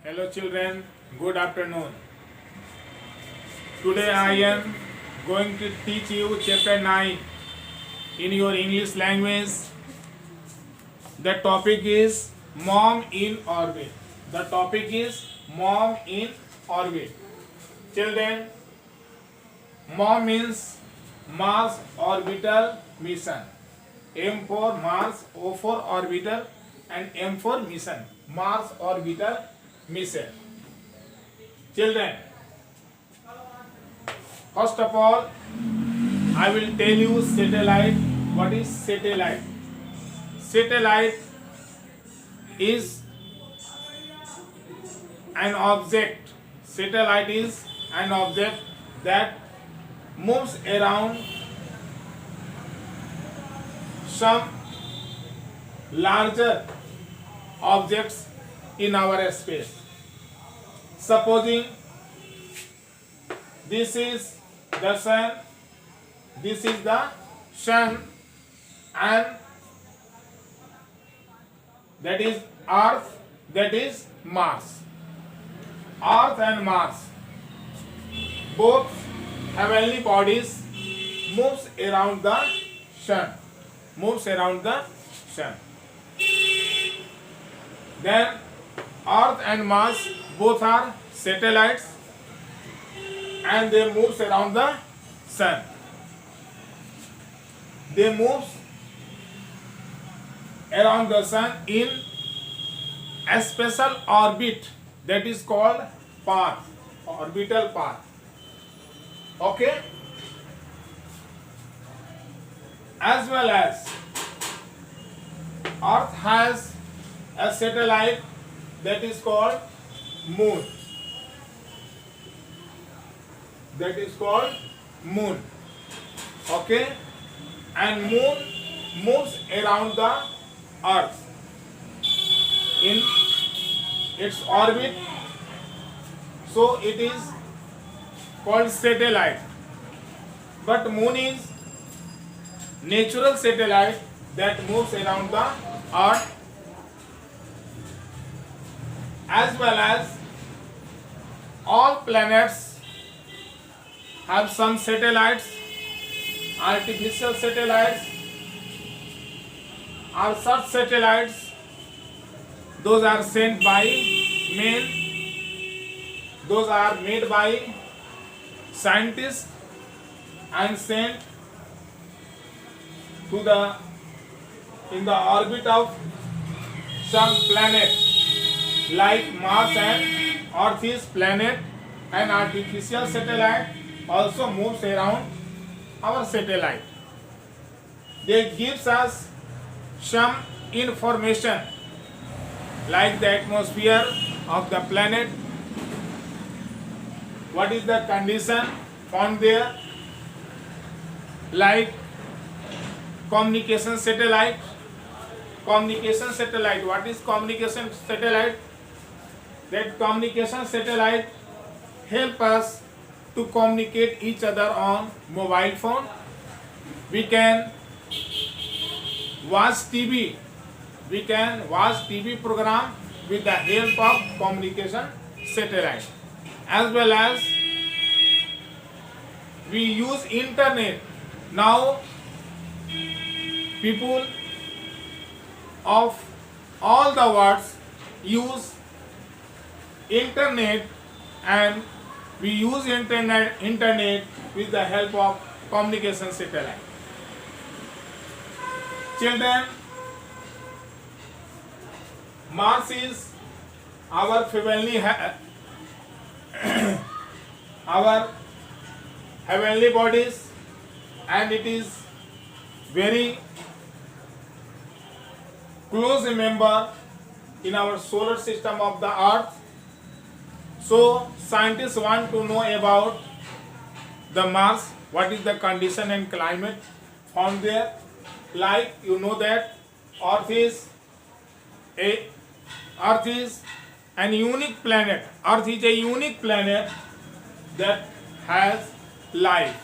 Hello children, good afternoon. Today I am going to teach you chapter 9 in your English language. The topic is Mom in Orbit. The topic is Mom in Orbit. Children, Mom means Mars Orbital Mission. M for Mars, O for Orbital and M for Mission. Mars Orbital Mission. Children, first of all, I will tell you satellite. What is satellite? Satellite is an object. Satellite is an object that moves around some larger objects in our space. Supposing this is the sun, this is the sun, and that is Earth, that is Mars. Earth and Mars, both heavenly bodies, moves around the sun. Moves around the sun. Then Earth and Mars both are satellites and they move around the sun. They move around the sun in a special orbit that is called path, orbital path. Okay? As well as Earth has a satellite that is called moon. That is called moon. Okay? And moon moves around the earth in its orbit. So it is called satellite. But moon is natural satellite that moves around the earth, as well as all planets have some satellites, artificial satellites or such satellites. Those are sent by men, those are made by scientists and sent to the in the orbit of some planet like Mars and Earth is planet, and artificial satellite also moves around our satellite. They gives us some information like the atmosphere of the planet, what is the condition found there, like communication satellite. Communication satellite. What is communication satellite? That communication satellite help us to communicate each other on mobile phone. We can watch TV. We can watch TV program with the help of communication satellite. As well as we use internet. Now people of all the worlds use internet, and we use internet with the help of communication satellite. Children, Mars is our our heavenly bodies, and it is very close member in our solar system of the earth. So scientists want to know about the Mars, what is the condition and climate found there. Like you know that Earth is an unique planet. Earth is a unique planet that has life.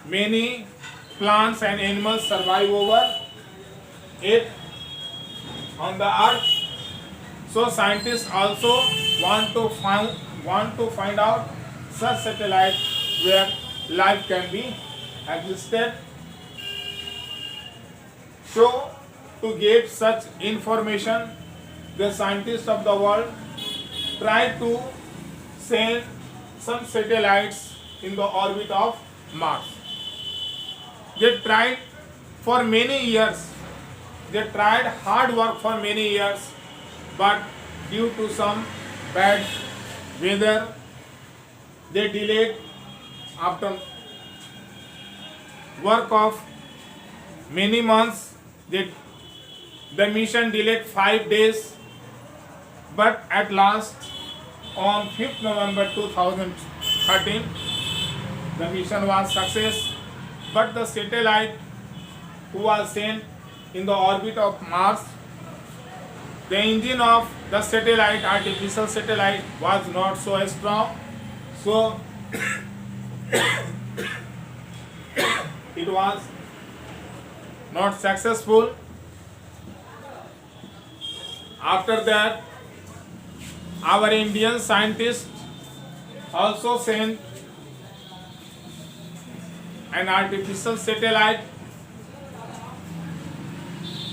Many plants and animals survive over it on the earth. So scientists also want to find out such satellite where life can be existed. So to get such information, the scientists of the world try to send some satellites in the orbit of Mars. They tried for many years. They tried hard work for many years, but due to some bad weather, they delayed. After work of many months, the mission delayed 5 days, but at last on 5th November 2013, the mission was success. But the satellite who was sent in the orbit of Mars, the engine of the satellite, artificial satellite, was not so strong, so it was not successful. After that, our Indian scientists also sent an artificial satellite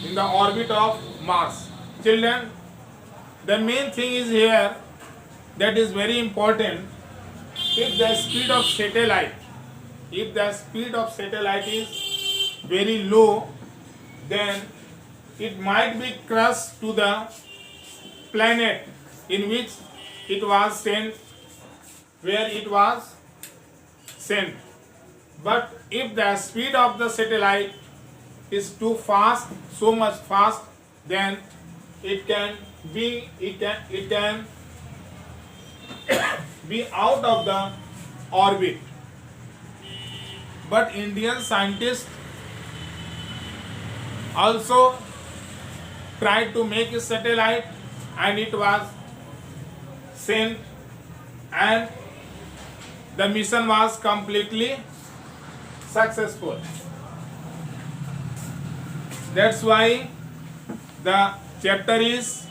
in the orbit of Mars. Children, the main thing is here that is very important. If the speed of satellite is very low, then it might be crushed to the planet in which it was sent, where it was sent. But if the speed of the satellite is too fast, so much fast, then it can be out of the orbit. But Indian scientists also tried to make a satellite, and it was sent, and the mission was completely successful. That's why the chapter is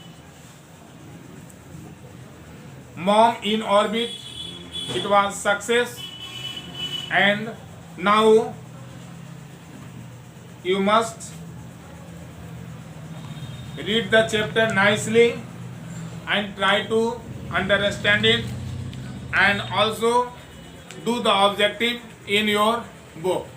Mom in Orbit. It was success, and now you must read the chapter nicely and try to understand it, and also do the objective in your book.